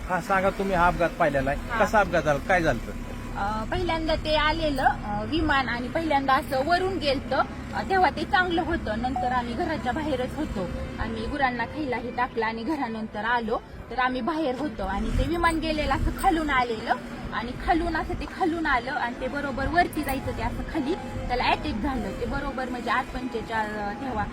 हा सांगा, तुम्ही हा अपघात पाहिलेला आहे, कसा अपघात झाला, काय झालं? पहिल्यांदा ते आलेलं विमान आणि पहिल्यांदा असं वरून गेलतं, तेव्हा ते चांगलं होतं. नंतर आम्ही घराच्या बाहेरच होतो. आम्ही गुरांना खायलाही टाकलं आणि घरानंतर आलो तर आम्ही बाहेर होतो आणि ते विमान गेलेलं असं खालून आलेलं आणि खालून असं ते खालून आलं आणि ते बरोबर वरती जायचं, ते असं खाली त्याला अटॅक झालं. ते बरोबर म्हणजे 8:45 तेव्हा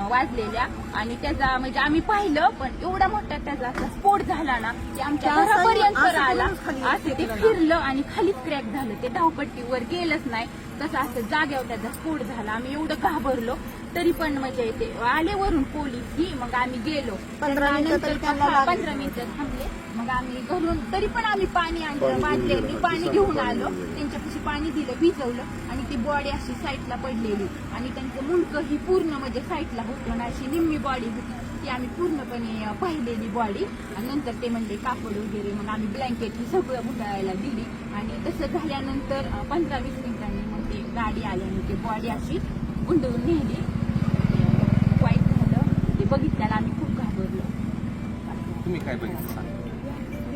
वाजलेल्या आणि त्याचा म्हणजे आम्ही पाहिलं, पण एवढा मोठा त्याचा असा स्फोट झाला ना की आमच्या घरापर्यंत आला. असं ते फिरलं आणि खालीच क्रॅक झालं. ते धावपट्टीवर गेलंच नाही, तसं असं जाग्यावर त्याचा स्फोट झाला. आम्ही एवढं घाबरलो, तरी पण म्हणजे ते आले वरून पोलीस ही, मग आम्ही गेलो. 15 मिनिटं थांबले. मग आम्ही घरून तरी पण आम्ही पाणी आणलं, बादल्यांनी पाणी घेऊन आलो, त्यांच्यापाशी पाणी दिलं, भिजवलं आणि ती बॉडी अशी साईडला पडलेली आणि त्यांचं मुंडकं ही पूर्ण म्हणजे साईडला होतं ना, अशी निम्मी बॉडी होती. ती आम्ही पूर्णपणे पाहिलेली बॉडी. आणि नंतर ते म्हणले कापड वगैरे, मग आम्ही ब्लँकेट ही सगळं मुंडाळायला दिली आणि तसं झाल्यानंतर 15-20 मिनिटांनी मग ते गाडी आल्याने ते बॉडी अशी गुंडळून नेली. वाईट झालं ते बघितल्याला आम्ही खूप घाबरलो. तुम्ही काय बघितलं सांगा?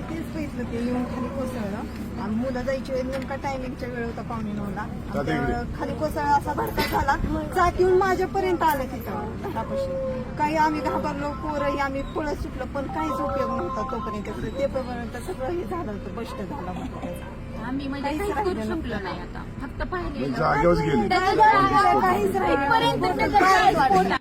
तेच बघितलं, ते येऊन खाली कोसळलं आणि मुलं जायची वेळ नेमका टायमिंगच्या वेळ होता 9:45ला. खाली कोसळला, असा भडका झाला, चाक येऊन माझ्यापर्यंत आलं तिथं घरापाशी. काही आम्ही घाबरलो, पोरही आम्ही पळत सुटलो, पण काहीच उपयोग नव्हता तोपर्यंत. ते पर्यंत सगळं हे झालं होतं, बस्ट झाला होता. आम्ही म्हणजे काहीच करू शकलो नाही, आता फक्त पाहिलेलं जागेवर गेले. काहीच राहिलं.